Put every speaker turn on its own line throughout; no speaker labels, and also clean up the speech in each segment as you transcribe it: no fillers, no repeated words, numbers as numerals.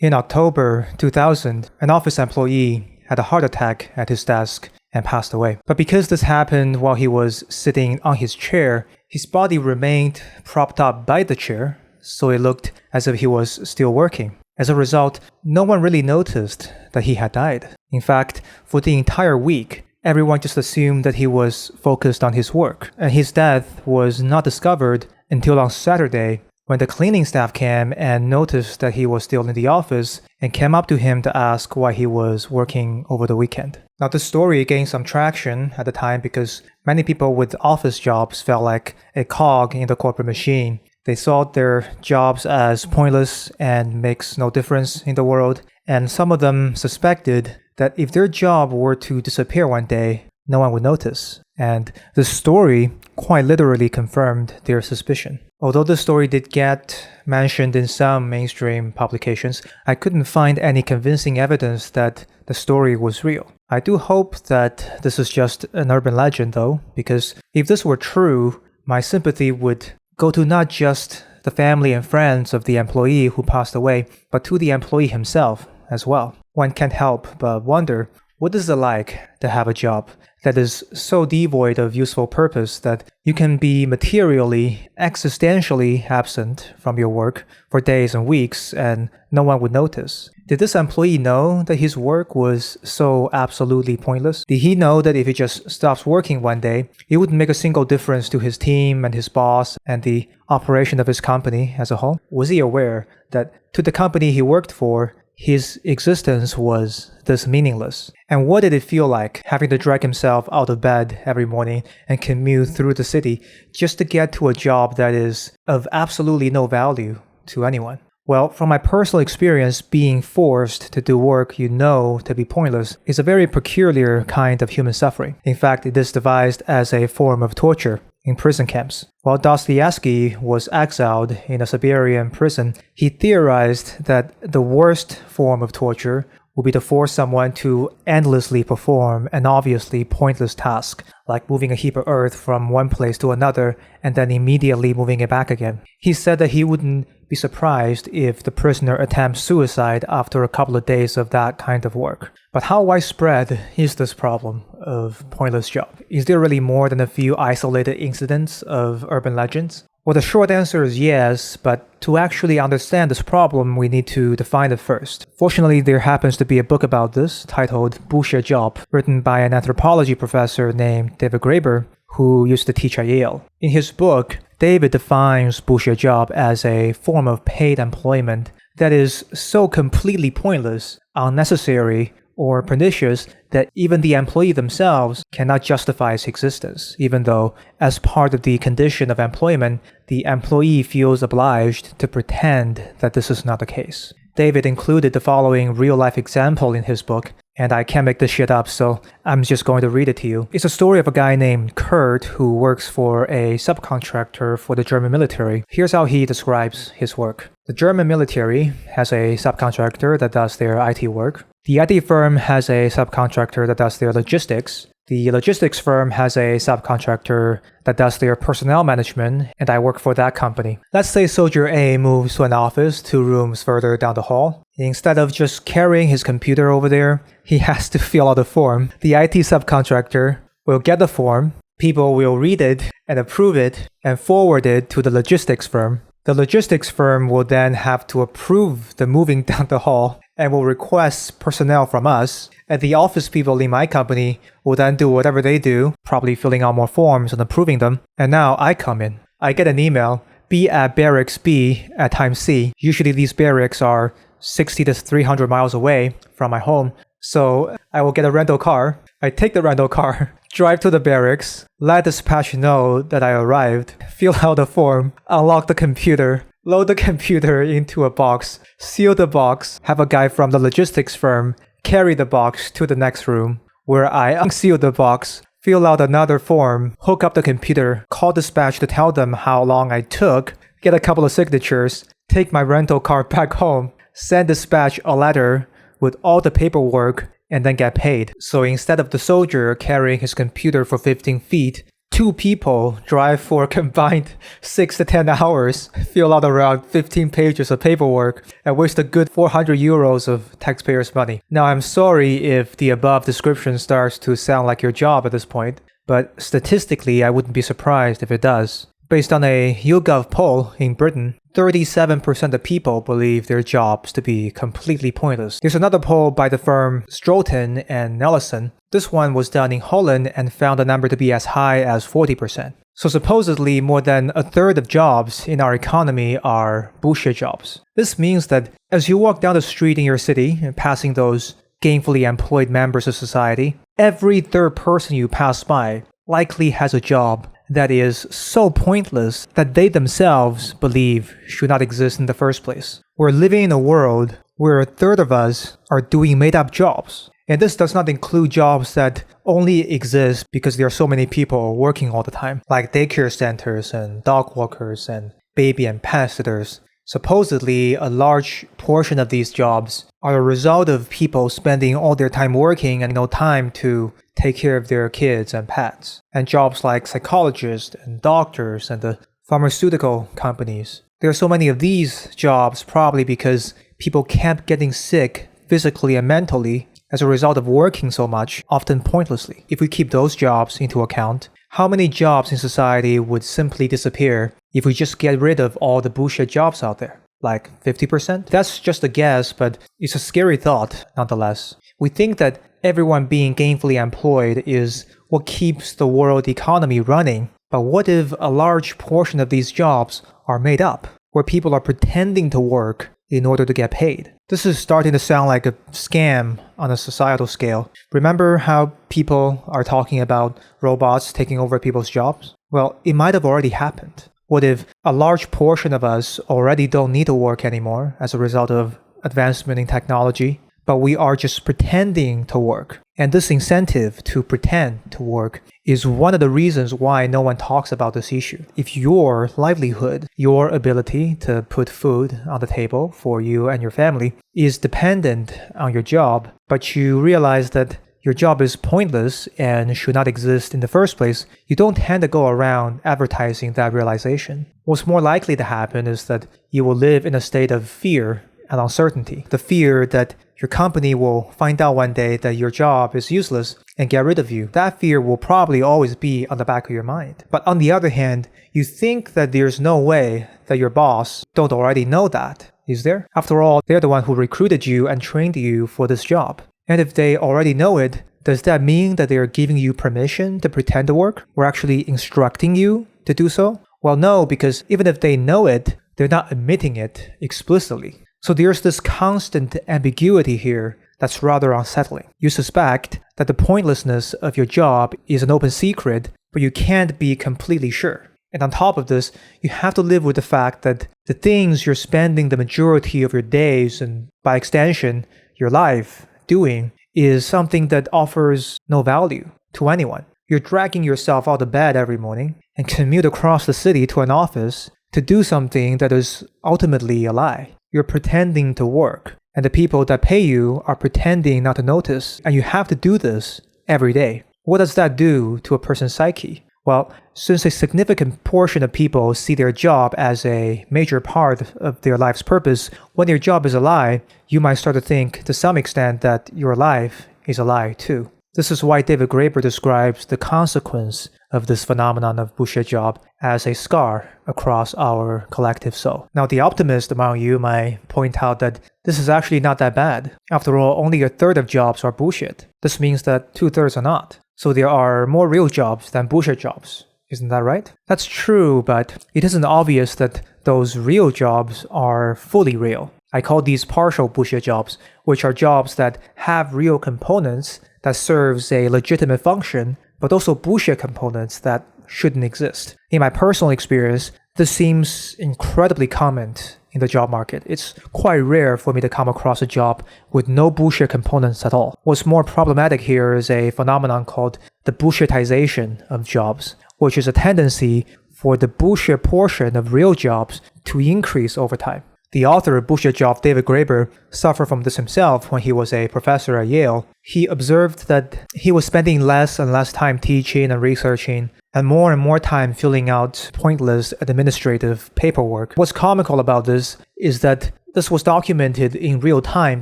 In October 2000, an office employee had a heart attack at his desk and passed away. But because this happened while he was sitting on his chair, his body remained propped up by the chair, so it looked as if he was still working. As a result, no one really noticed that he had died. In fact, for the entire week, everyone just assumed that he was focused on his work, and his death was not discovered until on Saturday, when the cleaning staff came and noticed that he was still in the office and came up to him to ask why he was working over the weekend. Now, this story gained some traction at the time because many people with office jobs felt like a cog in the corporate machine. They saw their jobs as pointless and makes no difference in the world, and some of them suspected that if their job were to disappear one day, no one would notice. And the story quite literally confirmed their suspicion. Although the story did get mentioned in some mainstream publications, I couldn't find any convincing evidence that the story was real. I do hope that this is just an urban legend though, because if this were true, my sympathy would go to not just the family and friends of the employee who passed away, but to the employee himself as well. One can't help but wonder, what is it like to have a job that is so devoid of useful purpose that you can be materially, existentially absent from your work for days and weeks and no one would notice? Did this employee know that his work was so absolutely pointless? Did he know that if he just stops working one day, it wouldn't make a single difference to his team and his boss and the operation of his company as a whole? Was he aware that to the company he worked for, his existence was this meaningless? And what did it feel like having to drag himself out of bed every morning and commute through the city just to get to a job that is of absolutely no value to anyone? Well, from my personal experience, being forced to do work you know to be pointless is a very peculiar kind of human suffering. In fact, it is devised as a form of torture in prison camps. While Dostoevsky was exiled in a Siberian prison, he theorized that the worst form of torture would be to force someone to endlessly perform an obviously pointless task, like moving a heap of earth from one place to another and then immediately moving it back again. He said that he wouldn't be surprised if the prisoner attempts suicide after a couple of days of that kind of work. But how widespread is this problem of pointless job? Is there really more than a few isolated incidents of urban legends? Well, the short answer is yes, but to actually understand this problem, we need to define it first. Fortunately, there happens to be a book about this titled Bullshit Job, written by an anthropology professor named David Graeber, who used to teach at Yale. In his book, David defines bullshit job as a form of paid employment that is so completely pointless, unnecessary, or pernicious that even the employee themselves cannot justify its existence, even though, as part of the condition of employment, the employee feels obliged to pretend that this is not the case. David included the following real-life example in his book, and I can't make this shit up, so I'm just going to read it to you. It's a story of a guy named Kurt who works for a subcontractor for the German military. Here's how he describes his work. The German military has a subcontractor that does their IT work. The IT firm has a subcontractor that does their logistics. The logistics firm has a subcontractor that does their personnel management, and I work for that company. Let's say Soldier A moves to an office 2 rooms further down the hall. Instead of just carrying his computer over there, he has to fill out a form. The IT subcontractor will get the form, people will read it and approve it, and forward it to the logistics firm. The logistics firm will then have to approve the moving down the hall and will request personnel from us. And the office people in my company will then do whatever they do, probably filling out more forms and approving them. And now I come in. I get an email, be at barracks B at time C. Usually these barracks are 60 to 300 miles away from my home. So I will get a rental car. I take the rental car, drive to the barracks, let dispatch know that I arrived, fill out the form, unlock the computer, load the computer into a box, seal the box, have a guy from the logistics firm carry the box to the next room, where I unseal the box, fill out another form, hook up the computer, call dispatch to tell them how long I took, get a couple of signatures, take my rental car back home, send dispatch a letter with all the paperwork, and then get paid. So instead of the soldier carrying his computer for 15 feet two people drive for a combined 6 to 10 hours, fill out around 15 pages of paperwork, and waste a good 400 euros of taxpayers' money. Now, I'm sorry if the above description starts to sound like your job at this point, but statistically, I wouldn't be surprised if it does. Based on a YouGov poll in Britain, 37% of people believe their jobs to be completely pointless. There's another poll by the firm Stroten and Nelson. This one was done in Holland and found the number to be as high as 40%. So supposedly more than a third of jobs in our economy are bullshit jobs. This means that as you walk down the street in your city and passing those gainfully employed members of society, every third person you pass by likely has a job that is so pointless that they themselves believe should not exist in the first place. We're living in a world where a third of us are doing made-up jobs. And this does not include jobs that only exist because there are so many people working all the time, like daycare centers and dog walkers and baby and pet sitters. Supposedly, a large portion of these jobs are a result of people spending all their time working and no time to take care of their kids and pets. And jobs like psychologists and doctors and the pharmaceutical companies. There are so many of these jobs probably because people kept getting sick physically and mentally as a result of working so much, often pointlessly. If we keep those jobs into account, how many jobs in society would simply disappear if we just get rid of all the bullshit jobs out there? Like 50%? That's just a guess, but it's a scary thought nonetheless. We think that everyone being gainfully employed is what keeps the world economy running. But what if a large portion of these jobs are made up, where people are pretending to work in order to get paid? This is starting to sound like a scam on a societal scale. Remember how people are talking about robots taking over people's jobs? Well, it might have already happened. What if a large portion of us already don't need to work anymore as a result of advancement in technology, but we are just pretending to work? And this incentive to pretend to work is one of the reasons why no one talks about this issue. If your livelihood, your ability to put food on the table for you and your family is dependent on your job, but you realize that your job is pointless and should not exist in the first place, you don't tend to go around advertising that realization. What's more likely to happen is that you will live in a state of fear and uncertainty. The fear that your company will find out one day that your job is useless and get rid of you. That fear will probably always be on the back of your mind. But on the other hand, you think that there's no way that your boss don't already know that, is there? After all, they're the one who recruited you and trained you for this job. And if they already know it, does that mean that they're giving you permission to pretend to work? Or actually instructing you to do so? Well, no, because even if they know it, they're not admitting it explicitly. So there's this constant ambiguity here that's rather unsettling. You suspect that the pointlessness of your job is an open secret, but you can't be completely sure. And on top of this, you have to live with the fact that the things you're spending the majority of your days and by extension, your life doing is something that offers no value to anyone. You're dragging yourself out of bed every morning and commute across the city to an office to do something that is ultimately a lie. You're pretending to work, and the people that pay you are pretending not to notice, and you have to do this every day. What does that do to a person's psyche? Well, since a significant portion of people see their job as a major part of their life's purpose, when your job is a lie, you might start to think to some extent that your life is a lie too. This is why David Graeber describes the consequence of this phenomenon of bullshit job as a scar across our collective soul. Now, the optimist among you might point out that this is actually not that bad. After all, only a third of jobs are bullshit. This means that 2/3 are not. So there are more real jobs than bullshit jobs. Isn't that right? That's true, but it isn't obvious that those real jobs are fully real. I call these partial bullshit jobs, which are jobs that have real components that serves a legitimate function, but also bullshit components that shouldn't exist. In my personal experience, this seems incredibly common in the job market. It's quite rare for me to come across a job with no bullshit components at all. What's more problematic here is a phenomenon called the bullshitization of jobs, which is a tendency for the bullshit portion of real jobs to increase over time. The author of Bullshit Job, David Graeber, suffered from this himself when he was a professor at Yale. He observed that he was spending less and less time teaching and researching, and more time filling out pointless administrative paperwork. What's comical about this is that this was documented in real time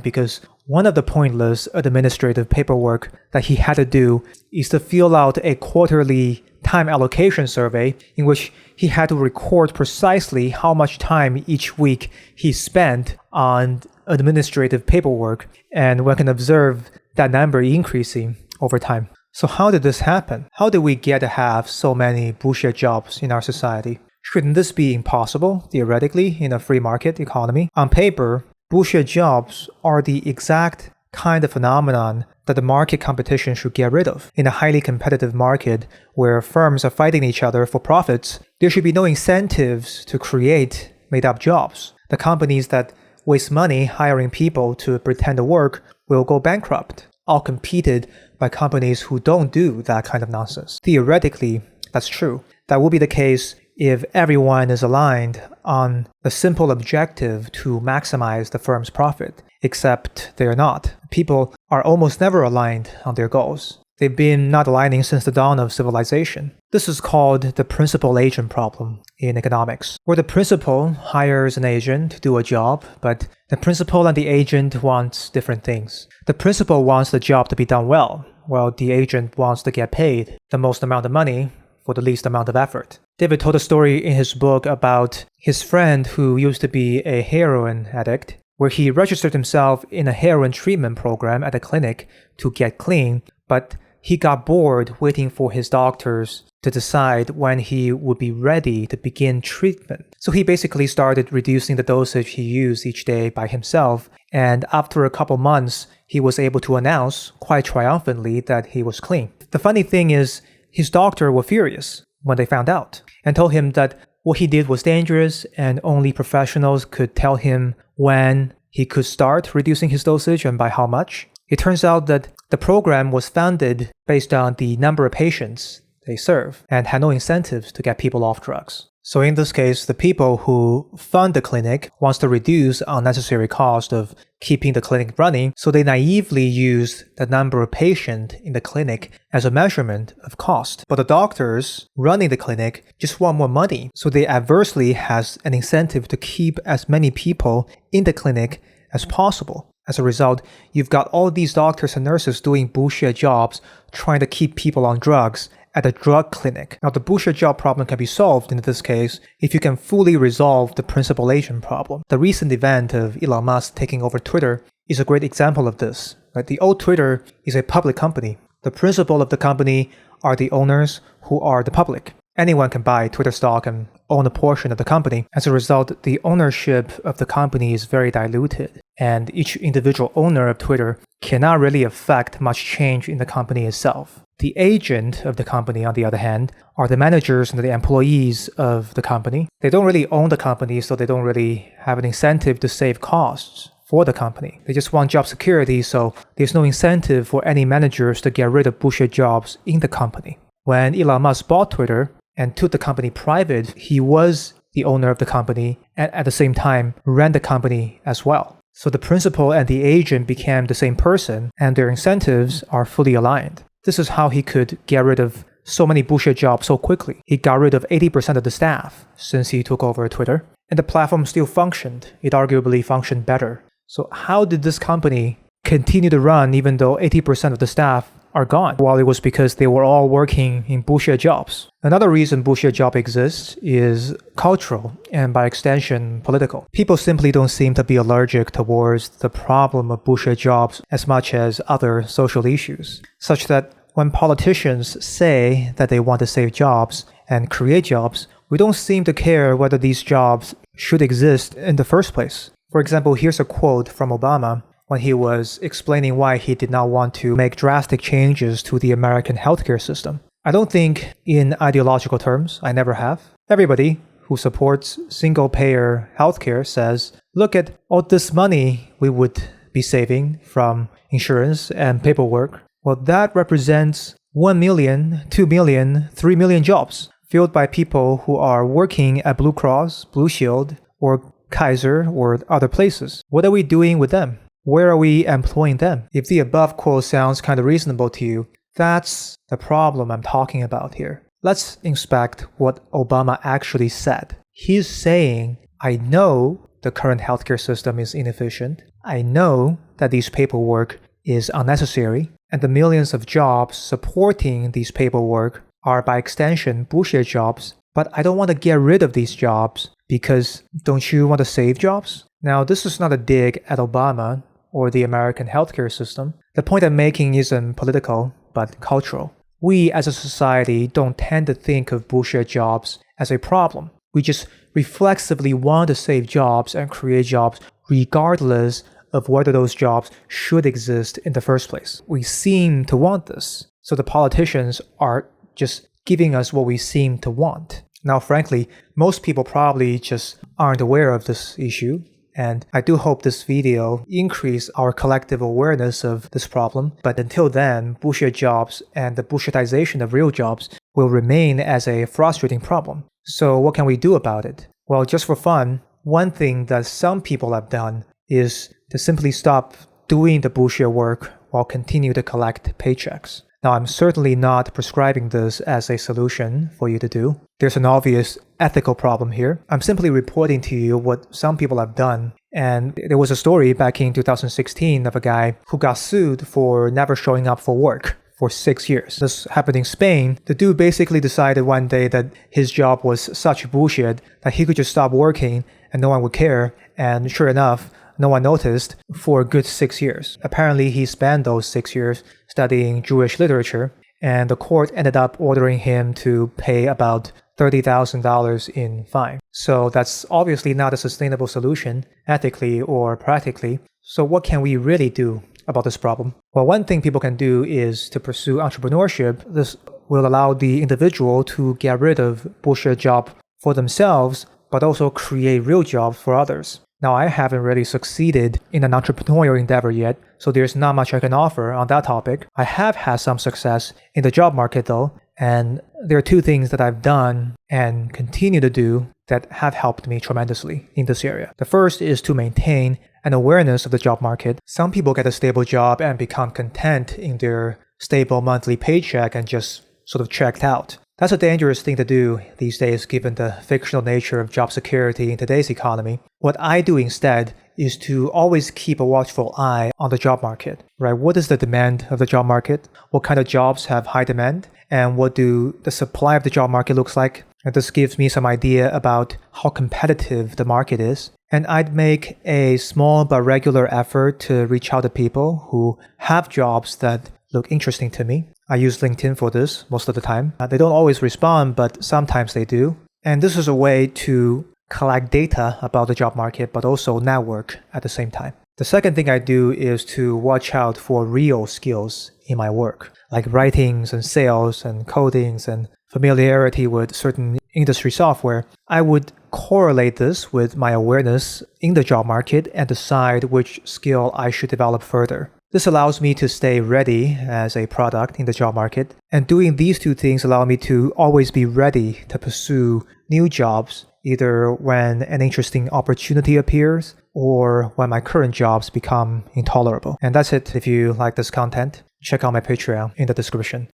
because one of the pointless administrative paperwork that he had to do is to fill out a quarterly time allocation survey in which he had to record precisely how much time each week he spent on administrative paperwork, and one can observe that number increasing over time. So how did this happen? How did we get to have so many bullshit jobs in our society? Shouldn't this be impossible, theoretically, in a free market economy? On paper, bullshit jobs are the exact kind of phenomenon that the market competition should get rid of. In a highly competitive market where firms are fighting each other for profits, there should be no incentives to create made-up jobs. The companies that waste money hiring people to pretend to work will go bankrupt, all competed by companies who don't do that kind of nonsense. Theoretically, that's true. That will be the case if everyone is aligned on the simple objective to maximize the firm's profit, except they are not. People are almost never aligned on their goals. They've been not aligning since the dawn of civilization. This is called the principal-agent problem in economics, where the principal hires an agent to do a job, but the principal and the agent want different things. The principal wants the job to be done well, while the agent wants to get paid the most amount of money for the least amount of effort. David told a story in his book about his friend who used to be a heroin addict, where he registered himself in a heroin treatment program at a clinic to get clean, but he got bored waiting for his doctors to decide when he would be ready to begin treatment. So he basically started reducing the dosage he used each day by himself, and after a couple months, he was able to announce quite triumphantly that he was clean. The funny thing is, his doctor were furious when they found out and told him that what he did was dangerous and only professionals could tell him when he could start reducing his dosage and by how much. It turns out that the program was funded based on the number of patients they serve and had no incentives to get people off drugs. So in this case, the people who fund the clinic wants to reduce unnecessary cost of keeping the clinic running, so they naively use the number of patients in the clinic as a measurement of cost. But the doctors running the clinic just want more money, so they adversely has an incentive to keep as many people in the clinic as possible. As a result, you've got all these doctors and nurses doing bullshit jobs trying to keep people on drugs at a drug clinic. Now, the bullshit job problem can be solved in this case if you can fully resolve the principal-agent problem. The recent event of Elon Musk taking over Twitter is a great example of this. Right? The old Twitter is a public company. The principal of the company are the owners who are the public. Anyone can buy Twitter stock and own a portion of the company. As a result, the ownership of the company is very diluted, and each individual owner of Twitter cannot really affect much change in the company itself. The agent of the company, on the other hand, are the managers and the employees of the company. They don't really own the company, so they don't really have an incentive to save costs for the company. They just want job security, so there's no incentive for any managers to get rid of bullshit jobs in the company. When Elon Musk bought Twitter and took the company private, he was the owner of the company and at the same time ran the company as well. So the principal and the agent became the same person and their incentives are fully aligned. This is how he could get rid of so many bullshit jobs so quickly. He got rid of 80% of the staff since he took over Twitter, and the platform still functioned. It arguably functioned better. So how did this company continue to run even though 80% of the staff are gone? Well, it was because they were all working in bullshit jobs. Another reason bullshit job exists is cultural and by extension political. People simply don't seem to be allergic towards the problem of bullshit jobs as much as other social issues, such that when politicians say that they want to save jobs and create jobs, we don't seem to care whether these jobs should exist in the first place. For example, here's a quote from Obama when he was explaining why he did not want to make drastic changes to the American healthcare system. I don't think in ideological terms, I never have. Everybody who supports single-payer healthcare says, look at all this money we would be saving from insurance and paperwork. Well, that represents 1 million, 2 million, 3 million jobs filled by people who are working at Blue Cross, Blue Shield, or Kaiser, or other places. What are we doing with them? Where are we employing them? If the above quote sounds kind of reasonable to you, that's the problem I'm talking about here. Let's inspect what Obama actually said. He's saying, I know the current healthcare system is inefficient. I know that this paperwork is unnecessary, and the millions of jobs supporting these paperwork are by extension bullshit jobs, but I don't want to get rid of these jobs because don't you want to save jobs? Now, this is not a dig at Obama or the American healthcare system. The point I'm making isn't political, but cultural. We as a society don't tend to think of bullshit jobs as a problem. We just reflexively want to save jobs and create jobs regardless of whether those jobs should exist in the first place. We seem to want this. So the politicians are just giving us what we seem to want. Now, frankly, most people probably just aren't aware of this issue. And I do hope this video increase our collective awareness of this problem. But until then, bullshit jobs and the bullshitization of real jobs will remain as a frustrating problem. So what can we do about it? Well, just for fun, one thing that some people have done is to simply stop doing the bullshit work while continue to collect paychecks. Now, I'm certainly not prescribing this as a solution for you to do. There's an obvious ethical problem here. I'm simply reporting to you what some people have done. And there was a story back in 2016 of a guy who got sued for never showing up for work for 6 years. This happened in Spain. The dude basically decided one day that his job was such bullshit that he could just stop working and no one would care. And sure enough, no one noticed for a good 6 years. Apparently, he spent those 6 years studying Jewish literature, and the court ended up ordering him to pay about $30,000 in fine. So that's obviously not a sustainable solution, ethically or practically. So what can we really do about this problem? Well, one thing people can do is to pursue entrepreneurship. This will allow the individual to get rid of bullshit job for themselves, but also create real jobs for others. Now, I haven't really succeeded in an entrepreneurial endeavor yet, so there's not much I can offer on that topic. I have had some success in the job market though, and there are two things that I've done and continue to do that have helped me tremendously in this area. The first is to maintain an awareness of the job market. Some people get a stable job and become content in their stable monthly paycheck and just sort of checked out. That's a dangerous thing to do these days given the fictional nature of job security in today's economy. What I do instead is to always keep a watchful eye on the job market, right? What is the demand of the job market? What kind of jobs have high demand? And what do the supply of the job market looks like? And this gives me some idea about how competitive the market is. And I'd make a small but regular effort to reach out to people who have jobs that look interesting to me. I use LinkedIn for this most of the time. They don't always respond, but sometimes they do. And this is a way to collect data about the job market, but also network at the same time. The second thing I do is to watch out for real skills in my work, like writings and sales and codings and familiarity with certain industry software. I would correlate this with my awareness in the job market and decide which skill I should develop further. This allows me to stay ready as a product in the job market. And doing these two things allow me to always be ready to pursue new jobs, either when an interesting opportunity appears or when my current jobs become intolerable. And that's it. If you like this content, check out my Patreon in the description.